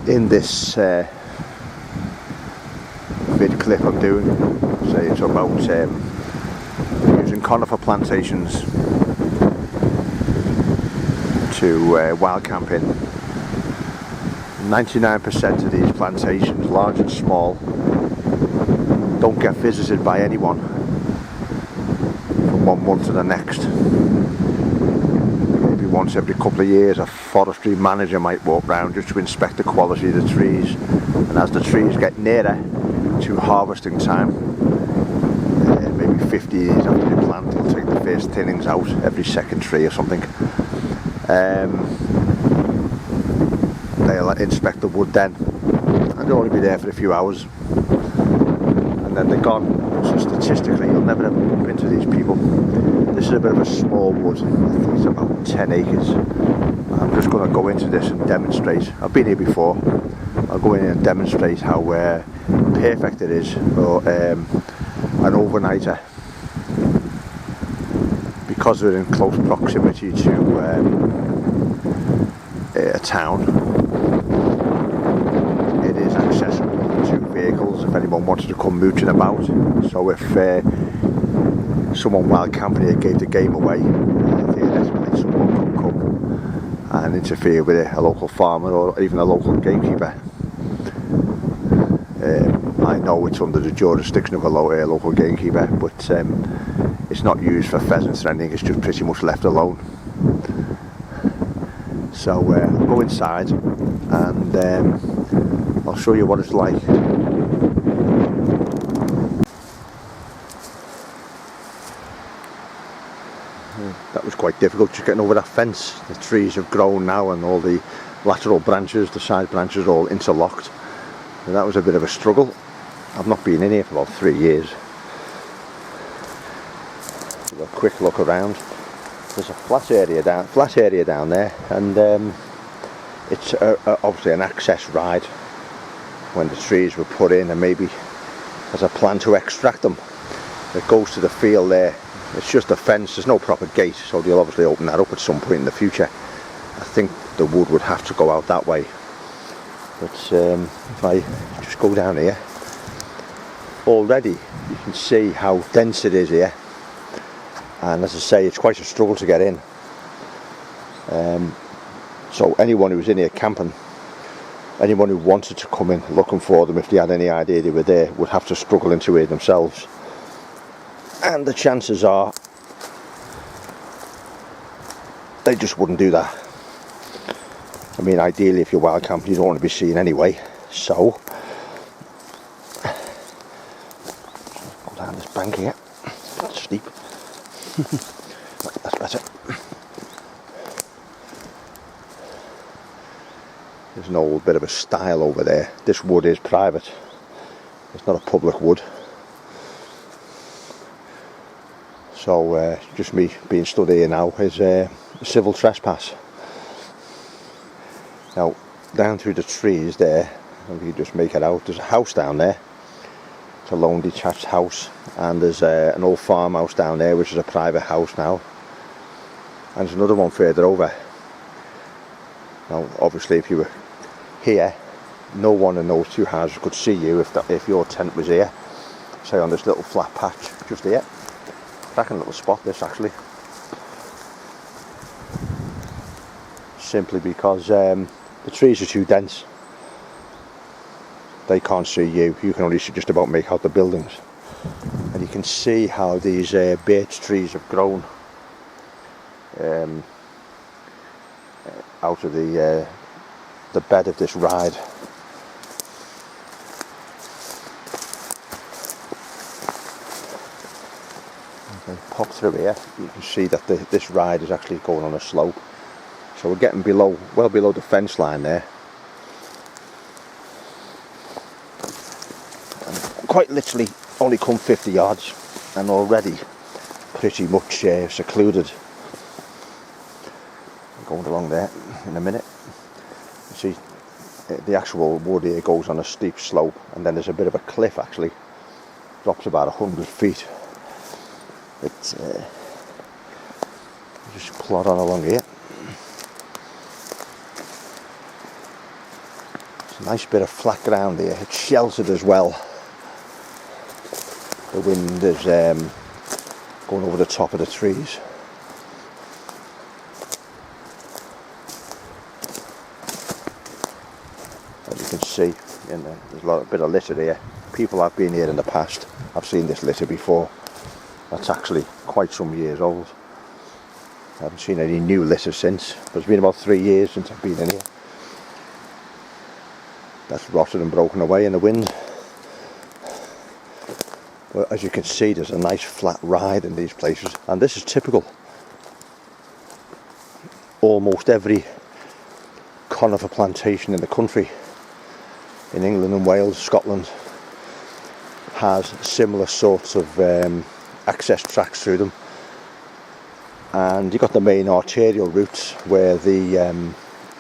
in this vid clip I'm doing, say it's about using conifer plantations to wild camping. 99% of these plantations, large and small, don't get visited by anyone from 1 month to the next. Maybe once every couple of years a forestry manager might walk round just to inspect the quality of the trees, and as the trees get nearer to harvesting time, maybe 50 years after they plant, they'll take the first thinnings out, every second tree or something. They'll inspect the wood then, and they'll only be there for a few hours and then they're gone. So statistically you'll never ever bump into these people. This is a bit of a small wood, I think it's about 10 acres. I'm just going to go into this and demonstrate. I've been here before. I'll go in here and demonstrate how perfect it is for an overnighter, because we're in close proximity to a town. It is accessible to vehicles if anyone wanted to come mooching about. So if someone wild camping here gave the game away, theoretically someone could come and interfere with a local farmer or even a local gamekeeper. I know it's under the jurisdiction of a local gamekeeper, but it's not used for pheasants or anything, it's just pretty much left alone. So I'll go inside and I'll show you what it's like. That was quite difficult, just getting over that fence. The trees have grown now and all the lateral branches, the side branches are all interlocked. And that was a bit of a struggle. I've not been in here for about 3 years. Give a quick look around. There's a flat area down there, and it's obviously an access ride when the trees were put in, and maybe as a plan to extract them. It goes to the field there. It's just a fence, there's no proper gate, so they'll obviously open that up at some point in the future. I think the wood would have to go out that way. But if I just go down here, already you can see how dense it is here. And as I say, it's quite a struggle to get in. So anyone who's in here camping, anyone who wanted to come in looking for them, if they had any idea they were there, would have to struggle into here themselves. And the chances are they just wouldn't do that. I mean, ideally if you're wild camping you don't want to be seen anyway. So go down this bank here. That's steep. That's better. There's an old bit of a stile over there. This wood is private. It's not a public wood. So just me being stood here now is a civil trespass. Now down through the trees there, if you just make it out, there's a house down there. It's a lone detached house, and there's an old farmhouse down there which is a private house now, and there's another one further over. Now obviously if you were here, no one in those two houses could see you if your tent was here, say on this little flat patch just here. Cracking little spot this actually, simply because the trees are too dense. They can't see you. You can only just about make out the buildings. And you can see how these birch trees have grown out of the bed of this ride. Okay, pop through here. You can see that this ride is actually going on a slope. So we're getting well below the fence line there. Quite literally only come 50 yards and already pretty much secluded. Going along there in a minute. You see the actual wood here goes on a steep slope, and then there's a bit of a cliff actually. Drops about 100 feet. It's just plod on along here. Nice bit of flat ground here. It's sheltered as well. The wind is going over the top of the trees. As you can see, there's a bit of litter here. People have been here in the past. I've seen this litter before. That's actually quite some years old. I haven't seen any new litter since, but it's been about 3 years since I've been in here. That's rotted and broken away in the wind. But as you can see, there's a nice flat ride in these places, and this is typical. Almost every conifer plantation in the country, in England and Wales, Scotland, has similar sorts of access tracks through them. And you've got the main arterial routes where the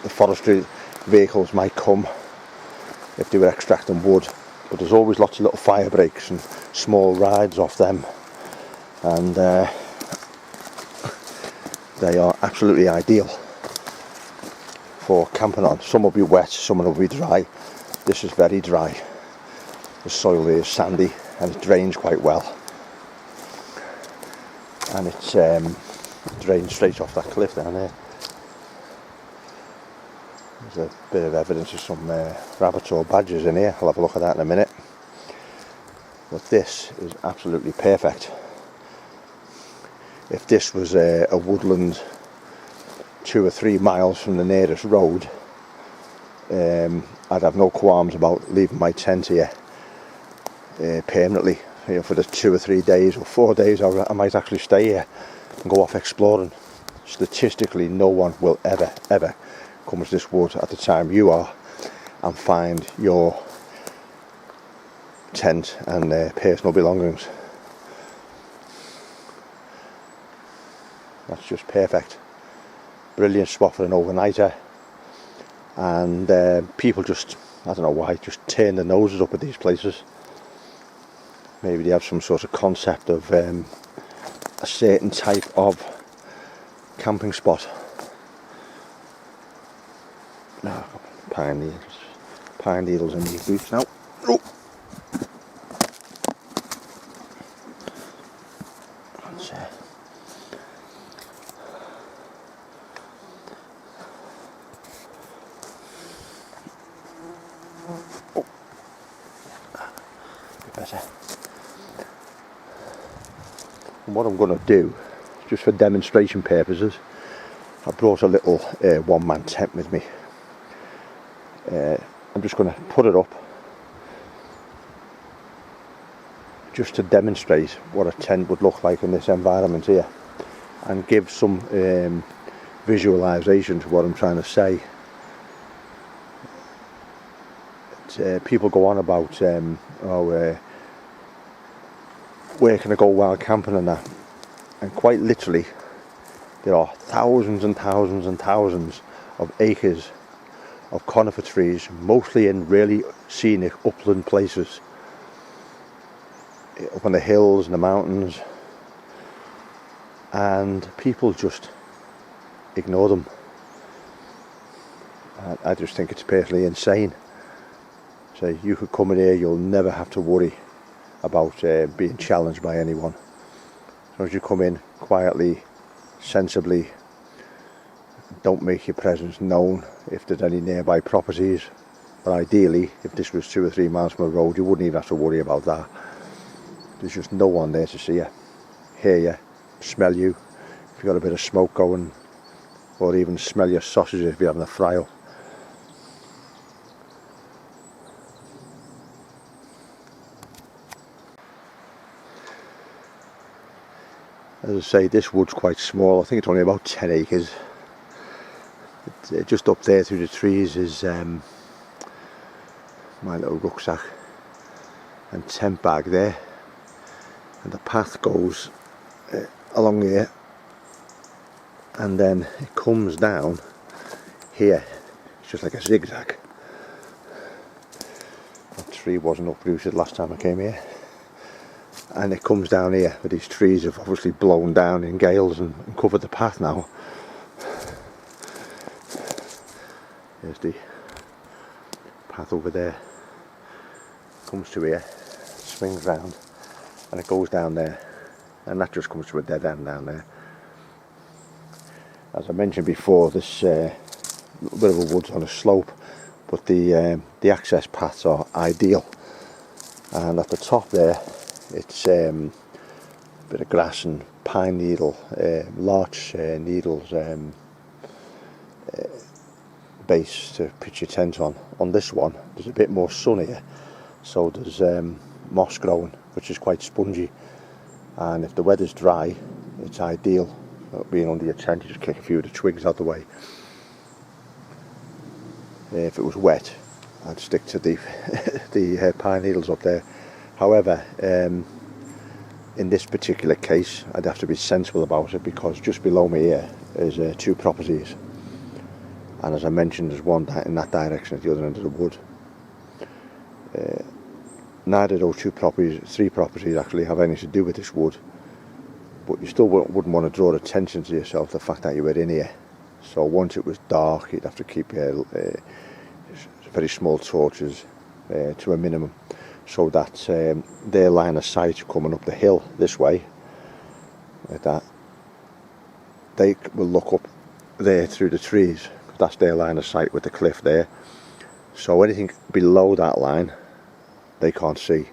forestry vehicles might come if they were extracting wood, but there's always lots of little fire breaks and small rides off them, and they are absolutely ideal for camping on. Some will be wet, some will be dry. This is very dry. The soil is sandy and it drains quite well, and it's drains straight off that cliff down there. There's a bit of evidence of some rabbits or badgers in here. I'll have a look at that in a minute. But this is absolutely perfect. If this was a woodland 2 or 3 miles from the nearest road, I'd have no qualms about leaving my tent here permanently. You know, for the 2 or 3 days or 4 days, I might actually stay here and go off exploring. Statistically, no one will ever come to this wood at the time you are and find your tent and personal belongings. That's just perfect. Brilliant spot for an overnighter, and people just, I don't know why, just turn their noses up at these places. Maybe they have some sort of concept of a certain type of camping spot. Pine needles in these boots now. Oh. Oh. Better. And what I'm going to do, just for demonstration purposes, I brought a little one-man tent with me. I'm just going to put it up just to demonstrate what a tent would look like in this environment here, and give some visualization to what I'm trying to say. People go on about where can I go while camping and that, and quite literally there are thousands and thousands and thousands of acres of conifer trees, mostly in really scenic upland places, up on the hills and the mountains, and people just ignore them. I just think it's personally insane. So you could come in here, you'll never have to worry about being challenged by anyone. As long as you come in quietly, sensibly, don't make your presence known if there's any nearby properties. But ideally, if this was 2 or 3 miles from a road, you wouldn't even have to worry about that. There's just no one there to see you, hear you, smell you, if you've got a bit of smoke going, or even smell your sausages if you're having a fry-up. As I say, this wood's quite small. I think it's only about 10 acres. Just up there through the trees is my little rucksack and tent bag there, and the path goes along here, and then it comes down here. It's just like a zigzag. That tree wasn't uprooted last time I came here, and it comes down here, but these trees have obviously blown down in gales and covered the path now. There's the path over there, comes to here, swings round, and it goes down there, and that just comes to a dead end down there. As I mentioned before, this little bit of a woods on a slope, but the access paths are ideal. And at the top there, it's a bit of grass and pine needle, larch needles base to pitch your tent on. On this one, there's a bit more sun here, so there's moss growing, which is quite spongy. And if the weather's dry, it's ideal. Being under your tent, you just kick a few of the twigs out the way. If it was wet, I'd stick to the pine needles up there. However, in this particular case, I'd have to be sensible about it, because just below me here is 2 properties, and as I mentioned, there's one in that direction at the other end of the wood. Neither of those 3 properties actually have anything to do with this wood, but you still wouldn't want to draw attention to yourself the fact that you were in here. So once it was dark, you'd have to keep very small torches to a minimum, so that their line of sight coming up the hill this way, like that, they will look up there through the trees. That's their line of sight with the cliff there. So anything below that line, they can't see.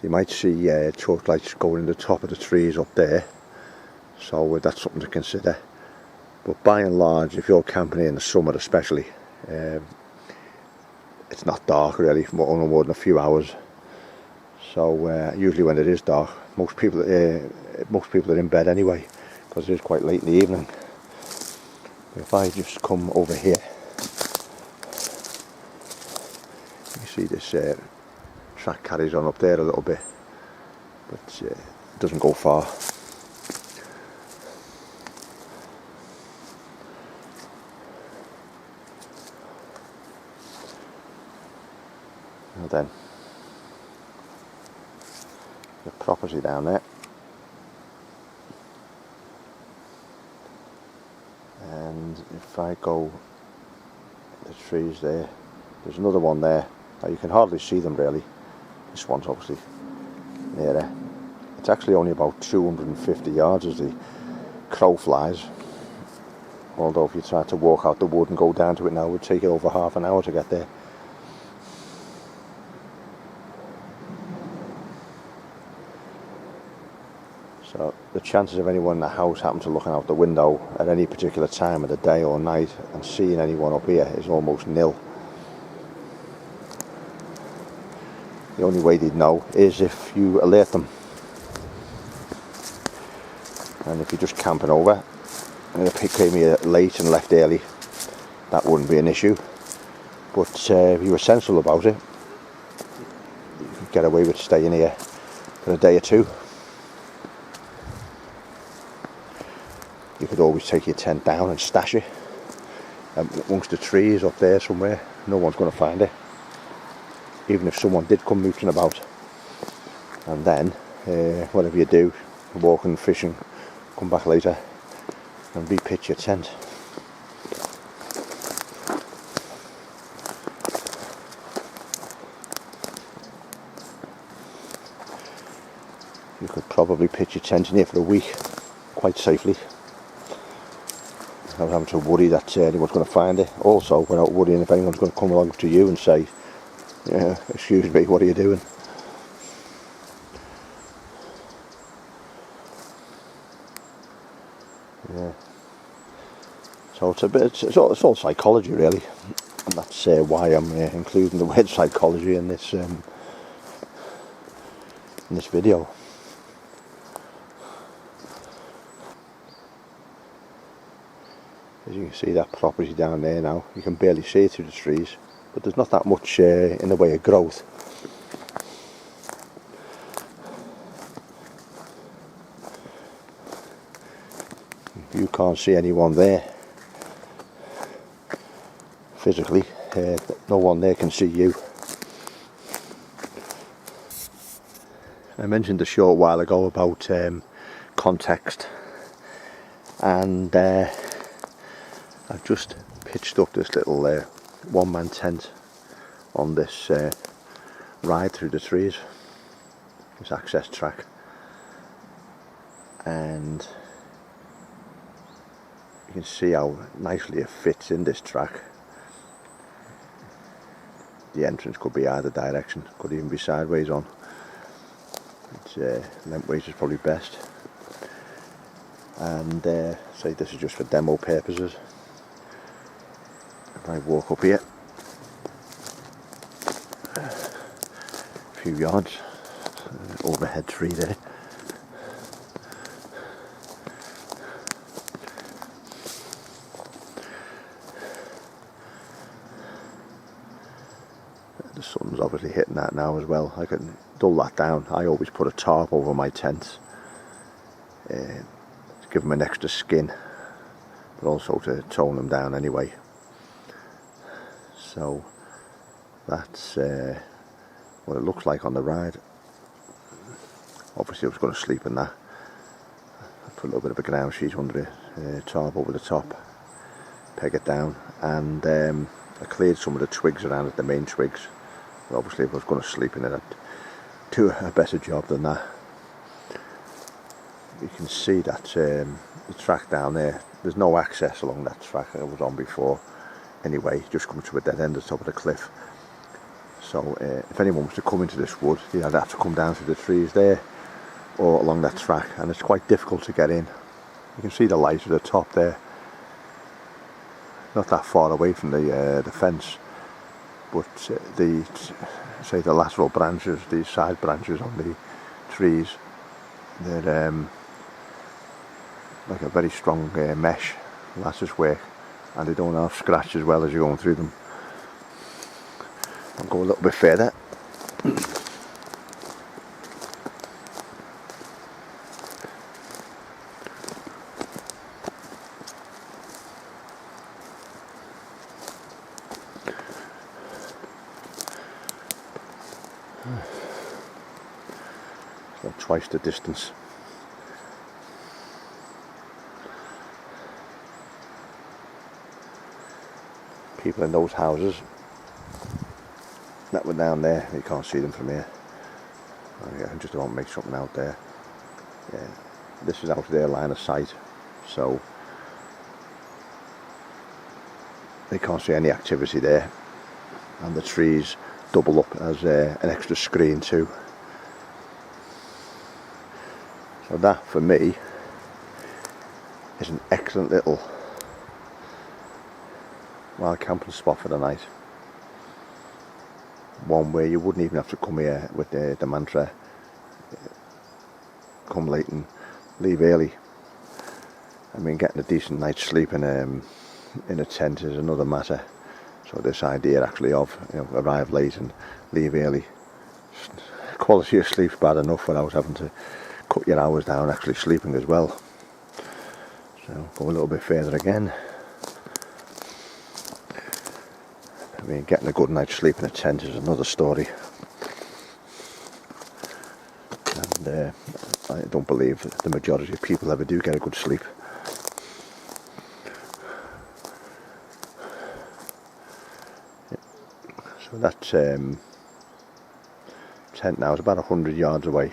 You might see torch lights going in the top of the trees up there, so that's something to consider. But by and large, if you're camping in the summer especially, it's not dark really, only more than a few hours. So usually when it is dark, most people are in bed anyway, because it is quite late in the evening. If I just come over here, you see this track carries on up there a little bit, but it doesn't go far. And then the property down there, and if I go the trees there, there's another one there. Now you can hardly see them really. This one's obviously nearer. It's actually only about 250 yards as the crow flies, although if you try to walk out the wood and go down to it now, it would take you over half an hour to get there. So the chances of anyone in the house happen to looking out the window at any particular time of the day or night and seeing anyone up here is almost nil. The only way they'd know is if you alert them. And if you're just camping over, and if you came here late and left early, that wouldn't be an issue. But if you were sensible about it, you could get away with staying here for a day or two. You could always take your tent down and stash it amongst the trees up there somewhere. No one's going to find it, even if someone did come mooching about. And then whatever you do, walking, fishing, come back later and re-pitch your tent. You could probably pitch your tent in here for a week quite safely, without having to worry that anyone's going to find it. Also, without worrying if anyone's going to come along to you and say, excuse me, what are you doing? Yeah. So it's all psychology really, and that's why I'm including the word psychology in this video. As you can see, that property down there now, you can barely see it through the trees, but there's not that much in the way of growth. You can't see anyone there physically, no one there can see you. I mentioned a short while ago about context, and I've just pitched up this little one-man tent on this ride through the trees, this access track, and you can see how nicely it fits in this track. The entrance could be either direction, could even be sideways on. It's lengthways is probably best, and say this is just for demo purposes. If I walk up here a few yards, overhead tree there. The sun's obviously hitting that now as well. I can dull that down. I always put a tarp over my tents to give them an extra skin, but also to tone them down anyway. So that's what it looks like on the ride. Obviously I was going to sleep in that. I put a little bit of a ground sheet under it, tarp over the top, peg it down, and I cleared some of the twigs around it, the main twigs. But obviously if I was going to sleep in it, I'd do a better job than that. You can see that the track down there, there's no access along that track I was on before anyway. Just comes to a dead end at the top of the cliff. So if anyone was to come into this wood, they'd have to come down through the trees there or along that track, and it's quite difficult to get in. You can see the light at the top there, not that far away from the fence, but the lateral branches, the side branches on the trees, they're like a very strong mesh lattice work, and they don't have scratch as well as you're going through them. I'll go a little bit further. About twice the distance. People in those houses that were down there, you can't see them from here. I can just about make something out there. Yeah, this is out of their line of sight, so they can't see any activity there, and the trees double up as an extra screen too. So that for me is an excellent little wild camping spot for the night. One where you wouldn't even have to come here with the mantra, come late and leave early. I mean, getting a decent night's sleep in a tent is another matter. So this idea actually of, arrive late and leave early, quality of sleep's bad enough without having to cut your hours down actually sleeping as well. So go a little bit further again. I mean, getting a good night's sleep in a tent is another story, and I don't believe that the majority of people ever do get a good sleep. So that tent now is about 100 yards away,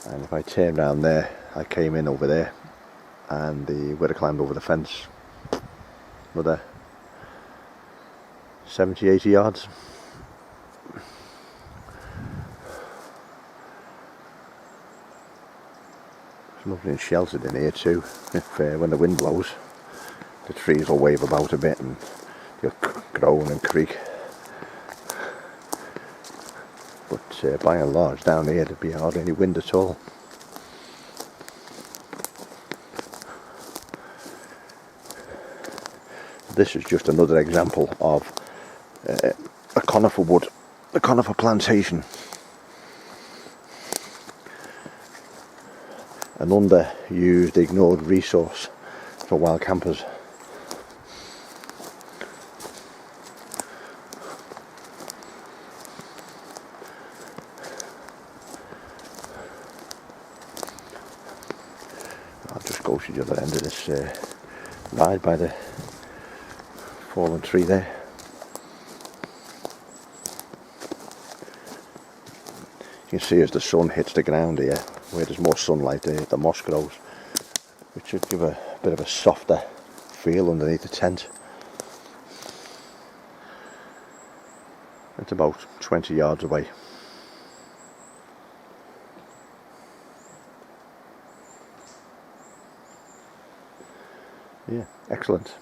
and if I turn around there, I came in over there, and the would have climbed over the fence another 70-80 yards. There's nothing sheltered in here too. If when the wind blows, the trees will wave about a bit and they'll groan and creak. But by and large down here there'd be hardly any wind at all. This is just another example of a conifer wood, a conifer plantation. An underused, ignored resource for wild campers. I'll just go to the other end of this ride by the fallen tree there. can see as the sun hits the ground here, where there's more sunlight, the moss grows, which should give a bit of a softer feel underneath the tent. It's about 20 yards away. Yeah, excellent.